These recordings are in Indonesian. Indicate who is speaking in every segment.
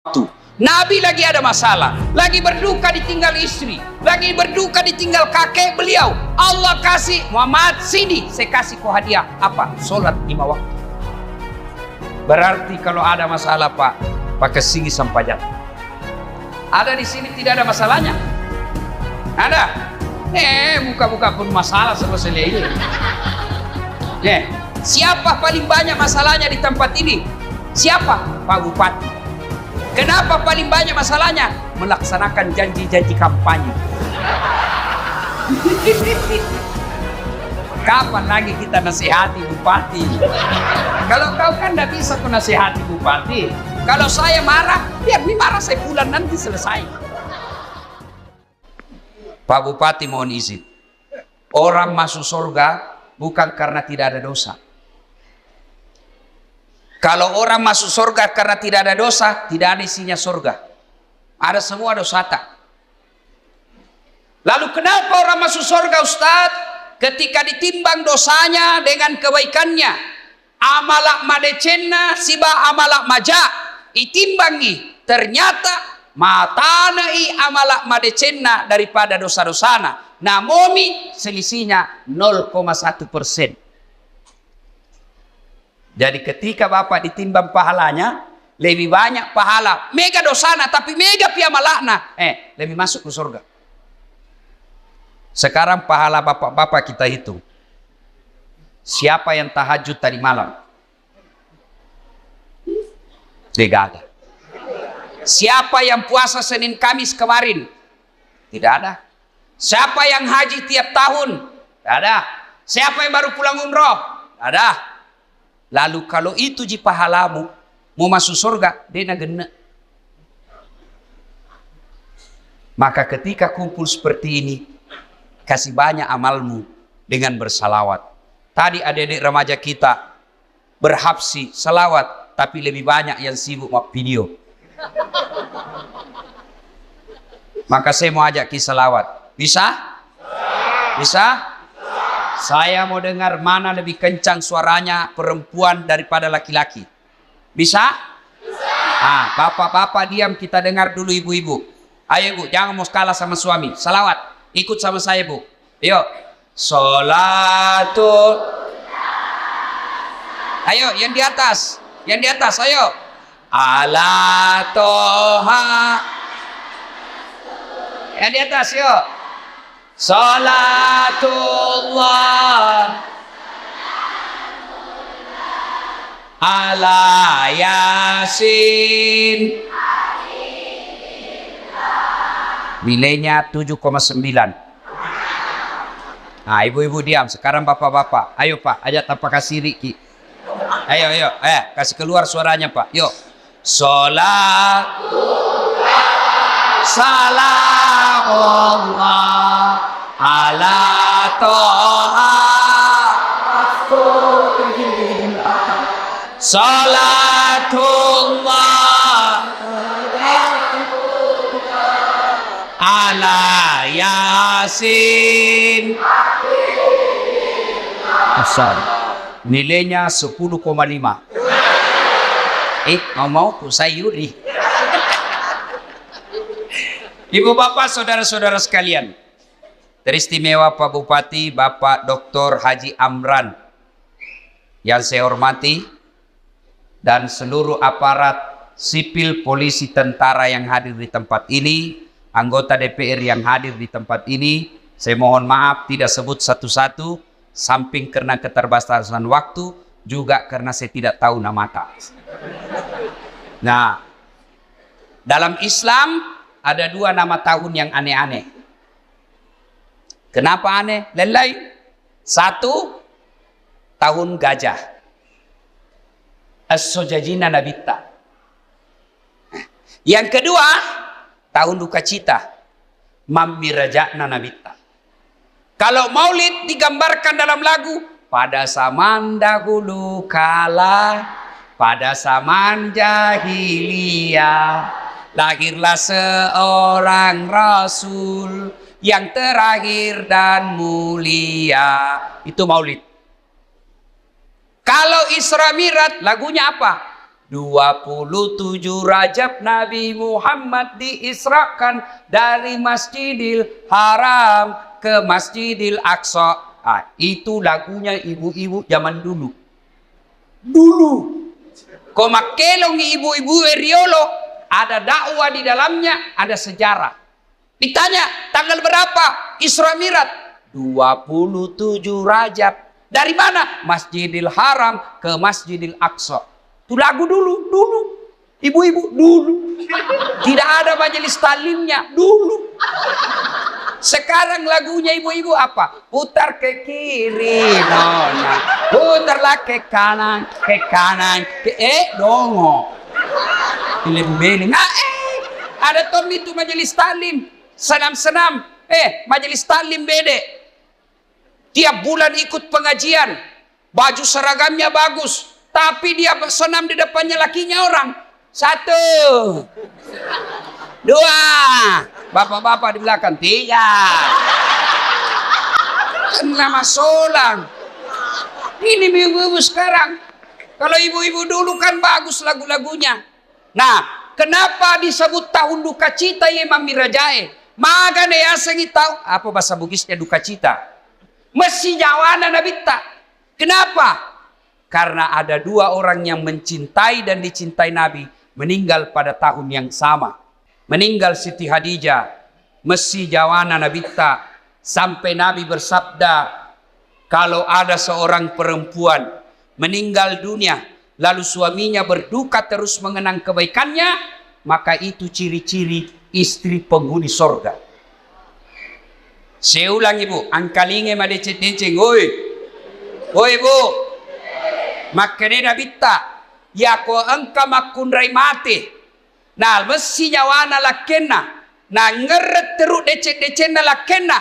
Speaker 1: waktu. Nabi lagi ada masalah, lagi berduka ditinggal istri, lagi berduka ditinggal kakek beliau. Allah kasih, Muhammad sini, saya kasih kau hadiah. Apa? Sholat 5 waktu. Berarti kalau ada masalah Pak, pakai sigi sampajat. Ada di sini tidak ada masalahnya? Ada? Buka-buka pun masalah selesai ini. Siapa paling banyak masalahnya di tempat ini? Siapa? Pak Bupati. Kenapa paling banyak masalahnya? Melaksanakan janji-janji kampanye. Kapan lagi kita nasihati Bupati? Kalau kau kan tidak bisa kau nasihati Bupati. Kalau saya marah, biar marah saya bulan nanti selesai. Pak Bupati mohon izin. Orang masuk surga bukan karena tidak ada dosa. Kalau orang masuk surga karena tidak ada dosa, tidak ada isinya surga. Ada semua dosa tak. Lalu kenapa orang masuk surga Ustaz? Ketika ditimbang dosanya dengan kebaikannya. Amalak madecenna siba amalak maja. Itimbangi. Ternyata matanai amalak madecenna daripada dosa-dosana. Namomi selisihnya 0,1%. Jadi ketika Bapak ditimbang pahalanya, lebih banyak pahala. Mega dosana tapi mega piamalakna. Lebih masuk ke surga. Sekarang pahala bapak-bapak kita hitung. Siapa yang tahajud tadi malam? Tidak ada. Siapa yang puasa Senin Kamis kemarin? Tidak ada. Siapa yang haji tiap tahun? Tidak ada. Siapa yang baru pulang umroh? Tidak ada. Lalu kalau itu ji pahalamu, mau masuk surga, dia gena. Maka ketika kumpul seperti ini, kasih banyak amalmu dengan bersalawat. Tadi adik-adik remaja kita berhabsi salawat, tapi lebih banyak yang sibuk mau video. Maka saya mau ajak kisah salawat. Bisa? Bisa? Saya mau dengar mana lebih kencang suaranya perempuan daripada laki-laki. Bisa? Bisa. Bapak-bapak diam, kita dengar dulu ibu-ibu. Ayo ibu, jangan mau kalah sama suami. Salawat, ikut sama saya bu. Yuk. Sholatul. Ayo, yang di atas. Yang di atas, ayo. Ala toha. Yang di atas, yuk. Salatullah ala Yasin. Nilainya 7,9. Nah, ibu-ibu diam. Sekarang bapak-bapak. Ayo Pak, ajak tanpa kasih Riki. Ayo. Kasih keluar suaranya Pak. Yuk. Salatullah salamullah ala toha salatullah ala Yasin. Asal nilainya 10,5. Ngomong ku sayuri. Ibu bapak saudara-saudara sekalian, teristimewa Pak Bupati Bapak Dr. Haji Amran yang saya hormati, dan seluruh aparat sipil, polisi, tentara yang hadir di tempat ini, anggota DPR yang hadir di tempat ini. Saya mohon maaf tidak sebut satu-satu, samping karena keterbatasan waktu, juga karena saya tidak tahu nama tak. Nah, dalam Islam ada 2 nama tahun yang aneh-aneh. Kenapa aneh? Lelai. 1, tahun gajah. As-Sojajina Nabitta. Yang kedua, tahun duka cita. Mamiraja'na Nabitta. Kalau maulid digambarkan dalam lagu, pada zaman dahulu kala, pada zaman jahiliyah, lahirlah seorang Rasul yang terakhir dan mulia. Itu maulid. Kalau Isra Mi'raj lagunya apa? 27 Rajab Nabi Muhammad diisrakan dari Masjidil Haram ke Masjidil Aqsa. Itu lagunya ibu-ibu zaman dulu. Kau makelong ibu-ibu Riolo, ada dakwah di dalamnya, ada sejarah. Ditanya tanggal berapa Isra Mi'raj? 27 Rajab. Dari mana? Masjidil Haram ke Masjidil Aqsa. Itu lagu dulu. Ibu-ibu dulu. Tidak ada majelis talimnya dulu. Sekarang lagunya ibu-ibu apa? Putar ke kiri, nona. Putarlah ke kanan, dongo. Beling. Ada tom itu majelis talim. Senam. Majelis talim bede. Tiap bulan ikut pengajian. Baju seragamnya bagus. Tapi dia senam di depannya lakinya orang. 1, 2, bapak-bapak di belakang 3. Kan nama solang. Ini ibu-ibu sekarang. Kalau ibu-ibu dulu kan bagus lagu-lagunya. Nah, kenapa disebut tahun duka cita ya Imam Mirajae? Magane ya sengi tahu apa bahasa Bugisnya duka cita. Mesti jawana nabita. Kenapa? Karena ada 2 orang yang mencintai dan dicintai Nabi meninggal pada tahun yang sama. Meninggal Siti Hadijah, mesti jawana nabita, sampai Nabi bersabda, kalau ada seorang perempuan meninggal dunia lalu suaminya berduka terus mengenang kebaikannya, maka itu ciri-ciri istri penghuni sorga. Saya ulang ibu, angkalinge madecet-deceng, oi ibu, makanya nabita, ya ko engka makunrai mati, nah mesti nyawana lakena, nah ngeret teruk decet-decet na lakena,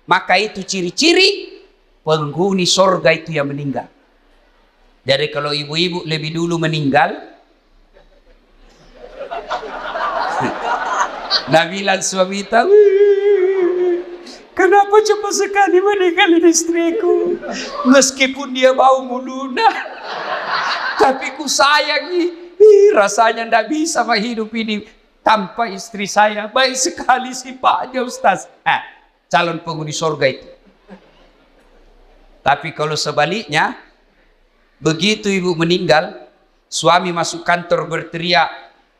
Speaker 1: maka itu ciri-ciri penghuni sorga itu yang meninggal. Jadi kalau ibu-ibu lebih dulu meninggal, Nabilan suami tahu, kenapa cepat sekali meninggalin istriku? Meskipun dia bau muluna, tapi ku sayangi. Rasanya ndak bisa hidup ini tanpa istri saya. Baik sekali sifatnya Ustaz. Calon penghuni surga itu. Tapi kalau sebaliknya, begitu ibu meninggal, suami masuk kantor berteriak,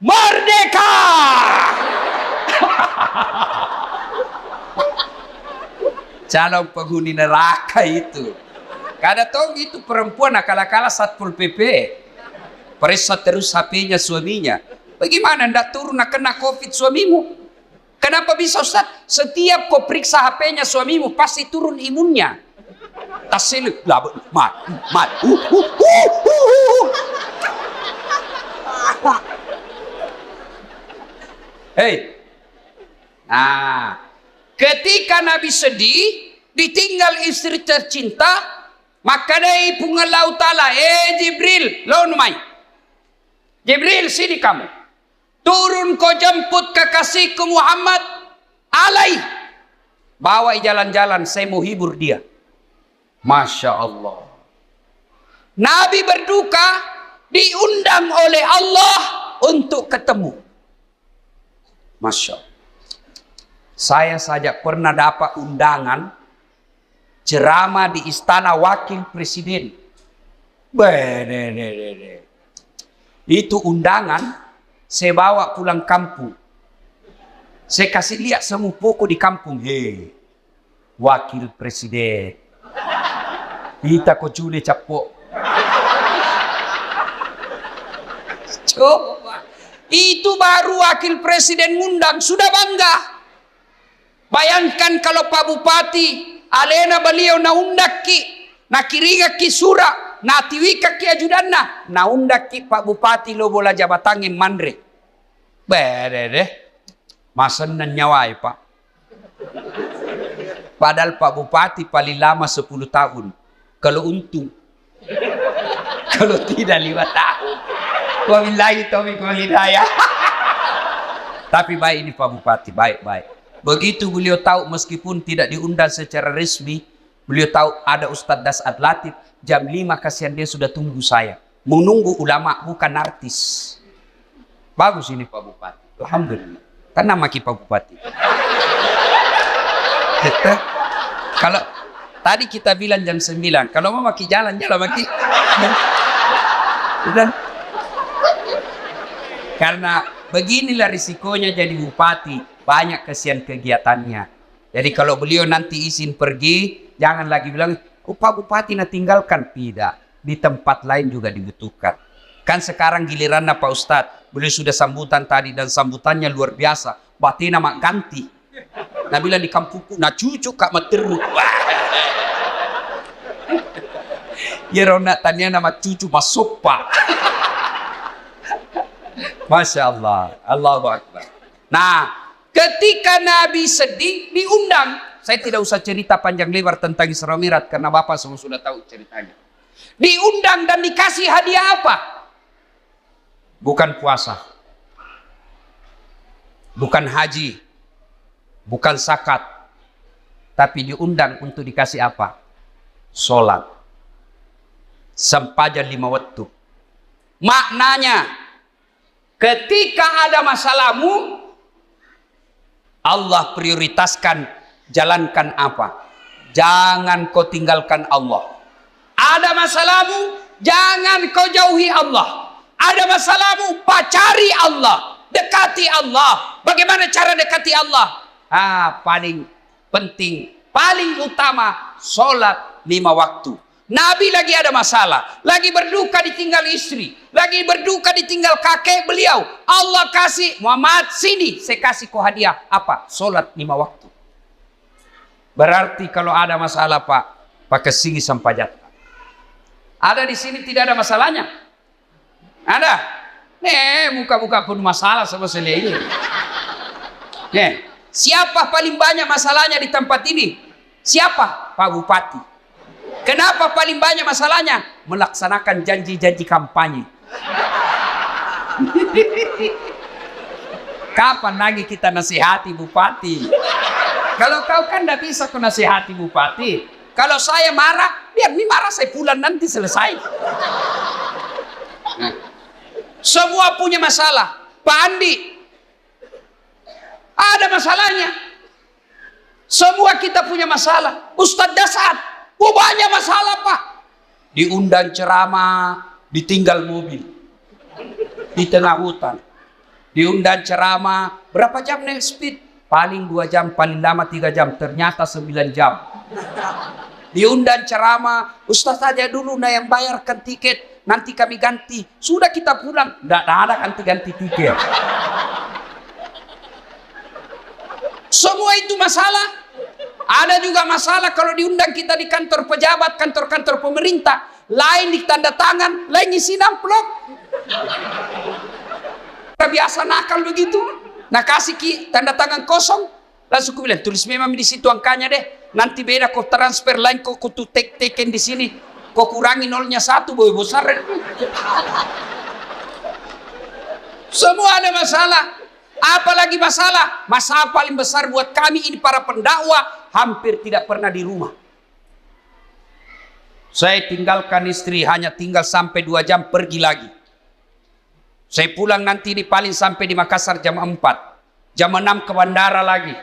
Speaker 1: "Merdeka!" Calon penghuni neraka itu. Kada tahu itu perempuan akal-akala Satpol PP. Periksa terus HP-nya suaminya. Bagaimana ndak turun kena COVID suamimu? Kenapa bisa Ustaz? Setiap kau periksa HP-nya suamimu pasti turun imunnya. Tasil mat. Hei. Ketika Nabi sedih, ditinggal istri tercinta, maka dari pungalau ta'ala, Jibril, lawan Jibril, sini kamu. Turun kau jemput kekasihku Muhammad alaih. Bawa jalan-jalan, saya mau hibur dia. Masya Allah. Nabi berduka, diundang oleh Allah untuk ketemu. Masya Allah. Saya saja pernah dapat undangan ceramah di istana wakil presiden. Itu undangan saya bawa pulang kampung. Saya kasih lihat semua pokok di kampung. Hei, wakil presiden. Kita kok cule capok. Coba. Itu baru wakil presiden ngundang, sudah bangga. Bayangkan kalau Pak Bupati, alena beliau na undaki, na kiriga ki sura, na tiwika ki ajudanna, na undaki Pak Bupati lo bola jabatangin mandre. Deh, masan na nyawai Pak. Padahal Pak Bupati paling lama 10 tahun. Kalau untung. Kalau tidak 5 tahun. Wabillahi taufiq wal hidayah. Tapi baik ini Pak Bupati, baik. Begitu beliau tahu meskipun tidak diundang secara resmi, beliau tahu ada Ustadz Das'ad Latif, jam 5 kasihan dia sudah tunggu saya. menunggu ulama bukan artis. Bagus ini Pak Bupati, alhamdulillah. Tenang maki Pak Bupati. Kalau tadi kita bilang jam 9, kalau mau maki jalan maki. Karena beginilah risikonya jadi bupati, banyak kesian kegiatannya. Jadi kalau beliau nanti izin pergi, jangan lagi bilang, oh Pak Bupati nak tinggalkan. Tidak, di tempat lain juga dibutuhkan. Kan sekarang giliran Pak Ustadz, beliau sudah sambutan tadi dan sambutannya luar biasa. Batina mak ganti. Nah bilang di kampungku, nah cucu kak materu. Ya rona tanya nama cucu masuk Pak. Masya Allah, Allahu Akbar. Nah, ketika Nabi sedih, diundang. Saya tidak usah cerita panjang lebar tentang Isra Mi'raj, karena Bapak semua sudah tahu ceritanya. Diundang dan dikasih hadiah apa? Bukan puasa. Bukan haji. Bukan zakat. Tapi diundang untuk dikasih apa? Sholat. Sempadan 5 waktu. Maknanya, ketika ada masalahmu, Allah prioritaskan jalankan apa? Jangan kau tinggalkan Allah. Ada masalahmu, jangan kau jauhi Allah. Ada masalahmu, pacari Allah, dekati Allah. Bagaimana cara dekati Allah? Paling penting, paling utama, sholat 5 waktu. Nabi lagi ada masalah, lagi berduka ditinggal istri, lagi berduka ditinggal kakek beliau. Allah kasih, Muhammad sini, saya kasih kau hadiah. Apa? Sholat 5 waktu. Berarti kalau ada masalah Pak, pakai sini sampajat. Ada di sini tidak ada masalahnya? Ada? Muka-muka pun masalah sama saya ini. Siapa paling banyak masalahnya di tempat ini? Siapa? Pak Bupati. Kenapa paling banyak masalahnya? Melaksanakan janji-janji kampanye. Kapan lagi kita nasihati bupati? Kalau kau kan tidak bisa kau nasihati bupati. Kalau saya marah, biar ini marah saya pulang nanti selesai. Semua punya masalah. Pak Andi ada masalahnya. Semua kita punya masalah. Ustadz Dasar, banyak masalah Pak. Diundang ceramah, ditinggal mobil di tengah hutan. Diundang ceramah, berapa jam naik speed? Paling 2 jam, paling lama 3 jam. Ternyata 9 jam. Diundang ceramah, Ustadz aja dulu nah yang bayarkan tiket, nanti kami ganti. Sudah kita pulang, tidak ada ganti-ganti tiket. Semua itu masalah. Ada juga masalah kalau diundang kita di kantor pejabat, kantor-kantor pemerintah. Lain di tanda tangan, lain isi amplop. Biasa nakal begitu. Nah kasih tanda tangan kosong. Langsung ku bilang, tulis memang di situ angkanya deh. Nanti beda kau transfer lain, kau tuh teken di sini. Kau kurangi 0-nya 1, boy besar. Semua ada masalah. Apalagi masalah? Masalah paling besar buat kami ini para pendakwah, hampir tidak pernah di rumah. Saya tinggalkan istri, hanya tinggal sampai 2 jam pergi lagi. Saya pulang nanti di paling sampai di Makassar jam 4. Jam 6 ke bandara lagi.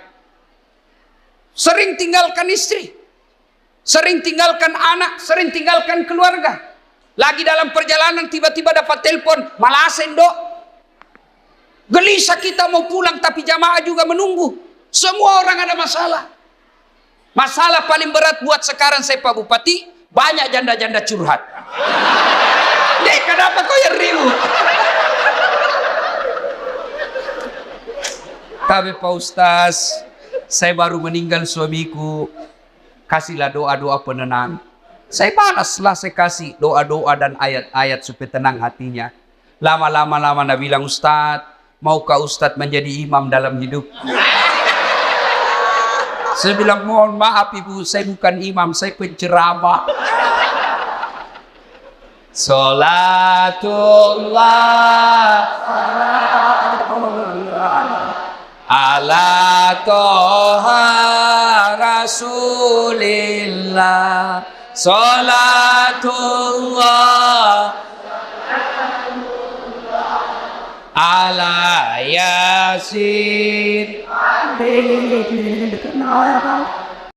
Speaker 1: Sering tinggalkan istri. Sering tinggalkan anak, sering tinggalkan keluarga. Lagi dalam perjalanan tiba-tiba dapat telepon, Malasen dok. Gelisah kita mau pulang tapi jamaah juga menunggu. Semua orang ada masalah. Masalah paling berat buat sekarang saya Pak Bupati, banyak janda-janda curhat. Kenapa kau yang ribut? Tapi Pak Ustaz, saya baru meninggal suamiku, kasihlah doa-doa penenang. Saya balaslah, saya kasih doa-doa dan ayat-ayat supaya tenang hatinya. Lama-lama Nabi bilang, Ustaz, maukah Ustaz menjadi imam dalam hidup? Saya bilang, mohon maaf ibu, saya bukan imam, saya penceramah. Salatullah ala toha rasulillah. Salatullah ala yasin.